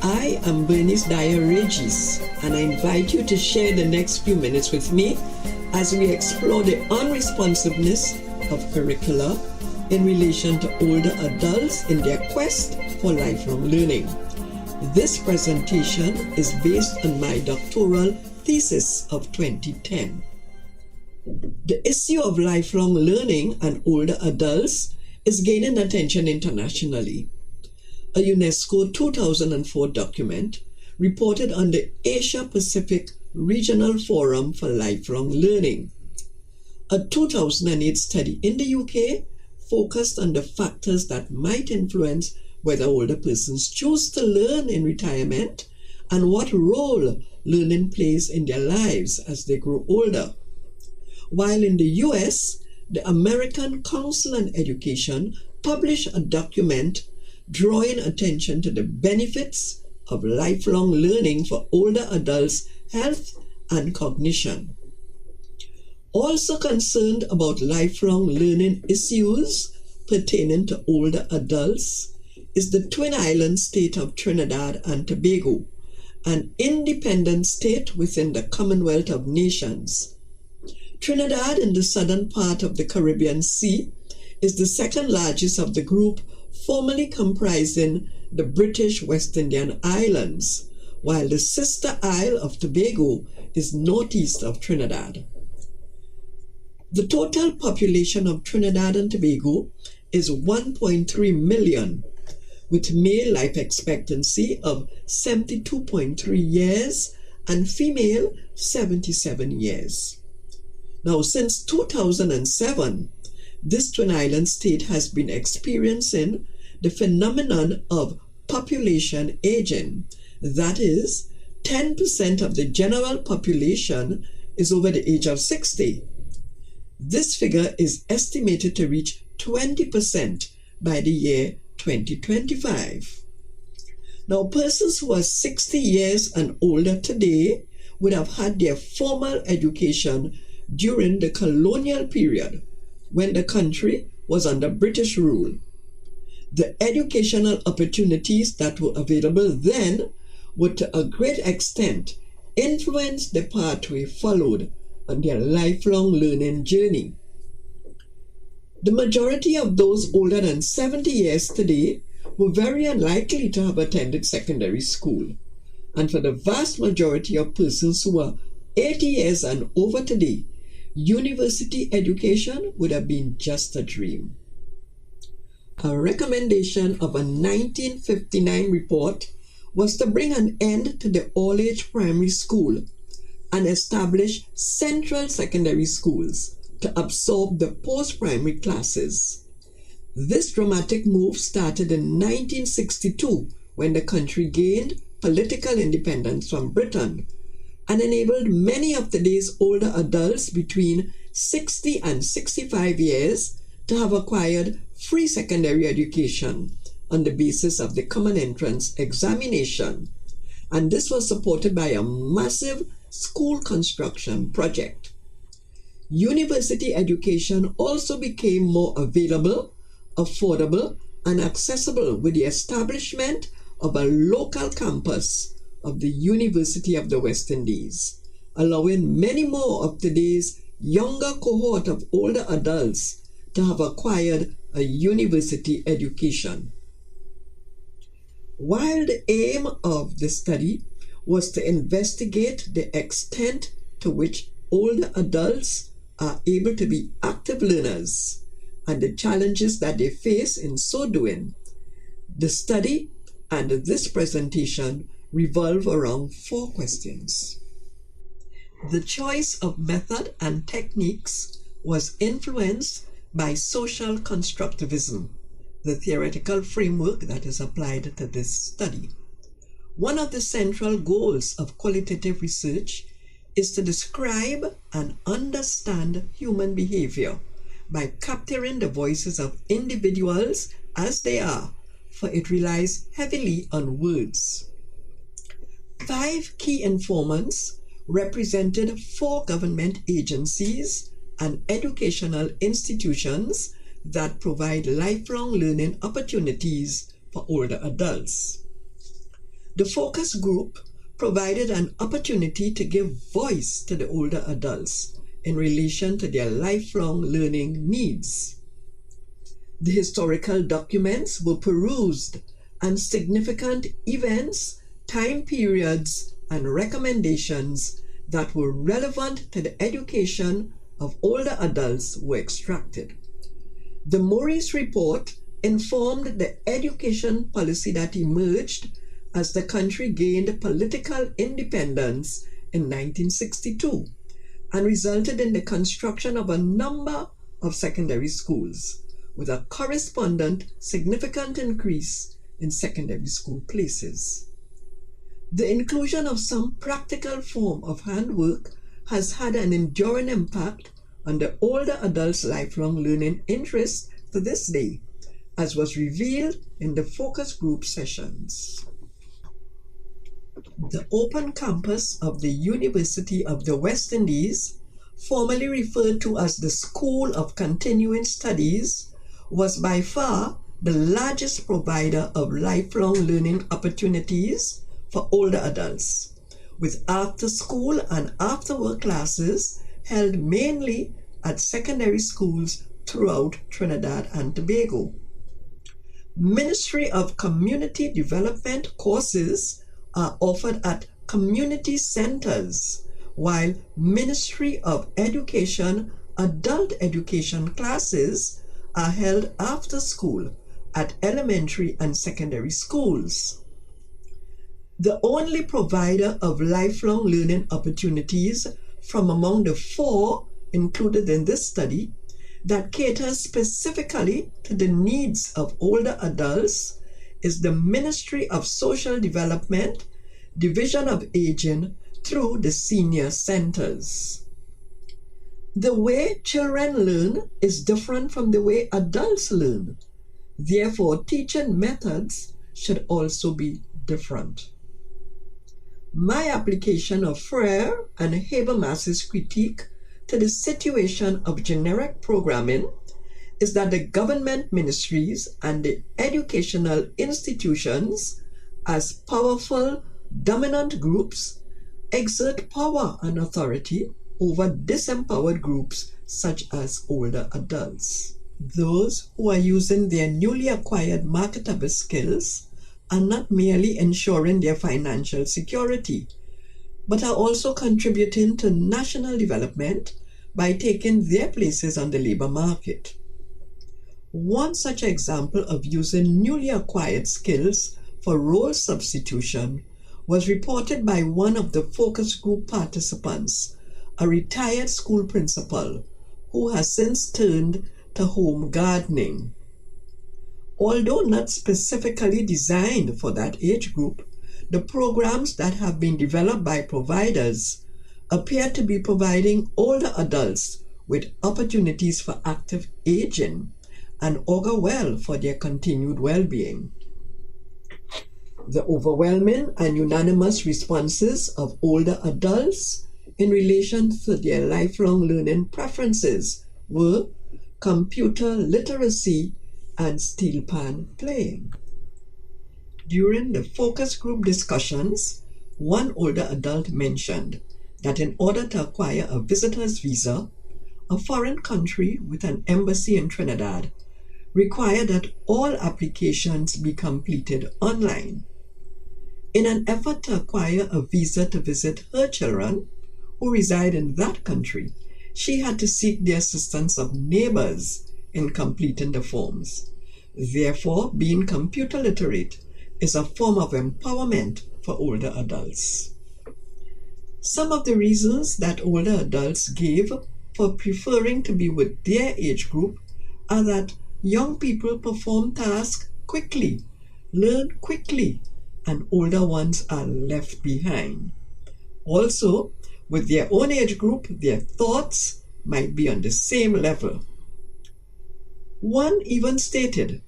I am Bernice Dyer-Regis, and I invite you to share the next few minutes with me as we explore the unresponsiveness of curricula in relation to older adults in their quest for lifelong learning. This presentation is based on my doctoral thesis of 2010. The issue of lifelong learning and older adults is gaining attention internationally. A UNESCO 2004 document reported on the Asia-Pacific Regional Forum for Lifelong Learning. A 2008 study in the UK focused on the factors that might influence whether older persons choose to learn in retirement and what role learning plays in their lives as they grow older. While in the US, the American Council on Education published a document drawing attention to the benefits of lifelong learning for older adults' health and cognition. Also concerned about lifelong learning issues pertaining to older adults is the Twin Island state of Trinidad and Tobago, an independent state within the Commonwealth of Nations. Trinidad, in the southern part of the Caribbean Sea, is the second largest of the group, formerly comprising the British West Indian Islands, while the sister isle of Tobago is northeast of Trinidad. The total population of Trinidad and Tobago is 1.3 million, with male life expectancy of 72.3 years and female 77 years. Now, since 2007, this Twin Island state has been experiencing the phenomenon of population aging. That is, 10% of the general population is over the age of 60. This figure is estimated to reach 20% by the year 2025. Now, persons who are 60 years and older today would have had their formal education during the colonial period, when the country was under British rule. The educational opportunities that were available then would to a great extent influence the pathway followed on their lifelong learning journey. The majority of those older than 70 years today were very unlikely to have attended secondary school. And for the vast majority of persons who are 80 years and over today, university education would have been just a dream. A recommendation of a 1959 report was to bring an end to the all-age primary school and establish central secondary schools to absorb the post-primary classes. This dramatic move started in 1962 when the country gained political independence from Britain and enabled many of today's older adults between 60 and 65 years to have acquired free secondary education on the basis of the Common Entrance Examination. And this was supported by a massive school construction project. University education also became more available, affordable, and accessible with the establishment of a local campus of the University of the West Indies, allowing many more of today's younger cohort of older adults to have acquired a university education. While the aim of the study was to investigate the extent to which older adults are able to be active learners and the challenges that they face in so doing, the study and this presentation revolve around 4 questions. The choice of method and techniques was influenced by social constructivism, the theoretical framework that is applied to this study. One of the central goals of qualitative research is to describe and understand human behavior by capturing the voices of individuals as they are, for it relies heavily on words. 5 key informants represented 4 government agencies and educational institutions that provide lifelong learning opportunities for older adults. The focus group provided an opportunity to give voice to the older adults in relation to their lifelong learning needs. The historical documents were perused and significant events, time periods, and recommendations that were relevant to the education of older adults were extracted. The Maurice Report informed the education policy that emerged as the country gained political independence in 1962 and resulted in the construction of a number of secondary schools, with a correspondent significant increase in secondary school places. The inclusion of some practical form of handwork has had an enduring impact on the older adults' lifelong learning interest to this day, as was revealed in the focus group sessions. The open campus of the University of the West Indies, formerly referred to as the School of Continuing Studies, was by far the largest provider of lifelong learning opportunities for older adults, with after-school and after-work classes held mainly at secondary schools throughout Trinidad and Tobago. Ministry of Community Development courses are offered at community centers, while Ministry of Education adult education classes are held after school at elementary and secondary schools. The only provider of lifelong learning opportunities from among the 4 included in this study that caters specifically to the needs of older adults is the Ministry of Social Development, Division of Aging through the senior centers. The way children learn is different from the way adults learn. Therefore, teaching methods should also be different. My application of Frere and Habermas's critique to the situation of generic programming is that the government ministries and the educational institutions, as powerful, dominant groups, exert power and authority over disempowered groups such as older adults. Those who are using their newly acquired marketable skills are not merely ensuring their financial security, but are also contributing to national development by taking their places on the labor market. One such example of using newly acquired skills for role substitution was reported by one of the focus group participants, a retired school principal who has since turned to home gardening. Although not specifically designed for that age group, the programs that have been developed by providers appear to be providing older adults with opportunities for active aging and augur well for their continued well-being. The overwhelming and unanimous responses of older adults in relation to their lifelong learning preferences were computer literacy and steelpan playing. During the focus group discussions, one older adult mentioned that in order to acquire a visitor's visa, a foreign country with an embassy in Trinidad required that all applications be completed online. In an effort to acquire a visa to visit her children, who reside in that country, she had to seek the assistance of neighbors in completing the forms. Therefore, being computer literate is a form of empowerment for older adults. Some of the reasons that older adults gave for preferring to be with their age group are that young people perform tasks quickly, learn quickly, and older ones are left behind. Also, with their own age group, their thoughts might be on the same level. One even stated,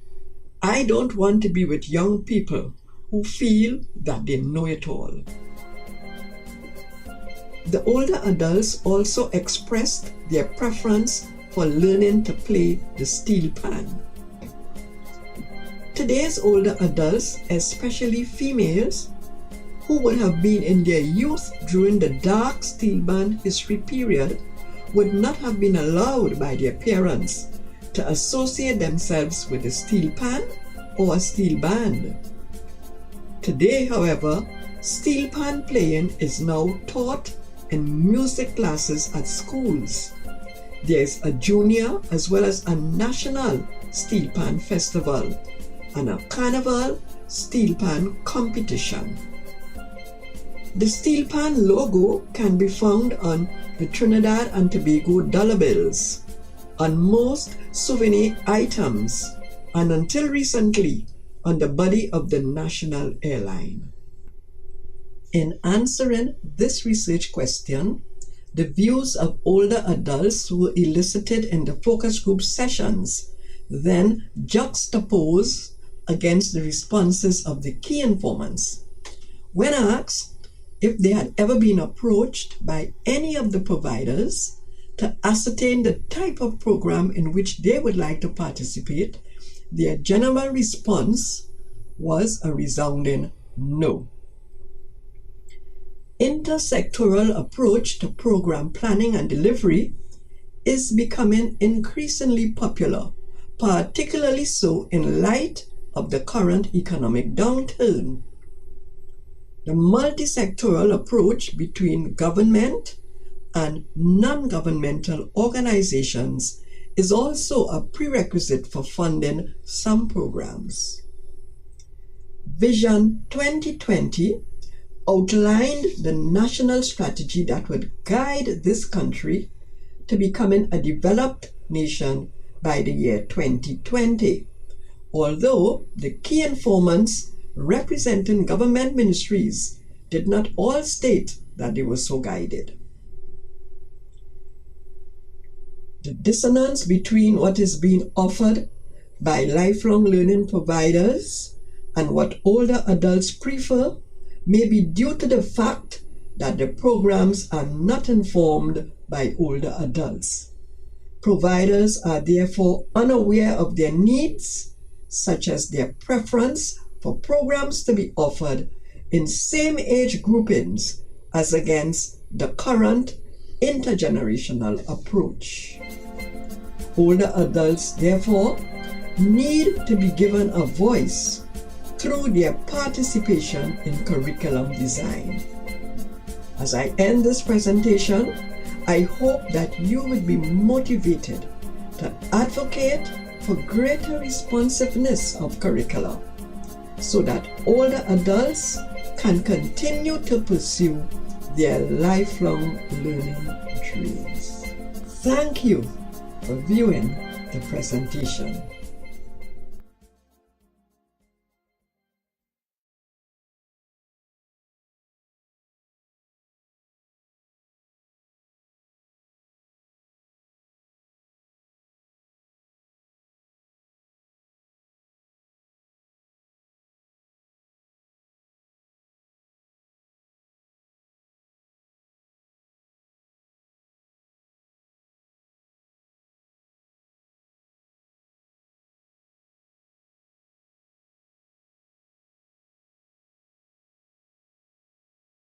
"I don't want to be with young people who feel that they know it all." The older adults also expressed their preference for learning to play the steelpan. Today's older adults, especially females, who would have been in their youth during the dark Steelpan history period would not have been allowed by their parents to associate themselves with a steel pan or a steel band. Today, however, steel pan playing is now taught in music classes at schools. There is a junior as well as a national steel pan festival and a carnival steel pan competition. The steel pan logo can be found on the Trinidad and Tobago dollar bills, on most souvenir items, and until recently on the body of the national airline. In answering this research question, the views of older adults were elicited in the focus group sessions, then juxtaposed against the responses of the key informants. When asked if they had ever been approached by any of the providers to ascertain the type of program in which they would like to participate, their general response was a resounding no. Intersectoral approach to program planning and delivery is becoming increasingly popular, particularly so in light of the current economic downturn. The multi-sectoral approach between government and non-governmental organizations is also a prerequisite for funding some programs. Vision 2020 outlined the national strategy that would guide this country to becoming a developed nation by the year 2020, although the key informants representing government ministries did not all state that they were so guided. The dissonance between what is being offered by lifelong learning providers and what older adults prefer may be due to the fact that the programs are not informed by older adults. Providers are therefore unaware of their needs, such as their preference for programs to be offered in same age groupings as against the current intergenerational approach. Older adults, therefore, need to be given a voice through their participation in curriculum design. As I end this presentation, I hope that you will be motivated to advocate for greater responsiveness of curricula so that older adults can continue to pursue their lifelong learning dreams. Thank you for viewing the presentation.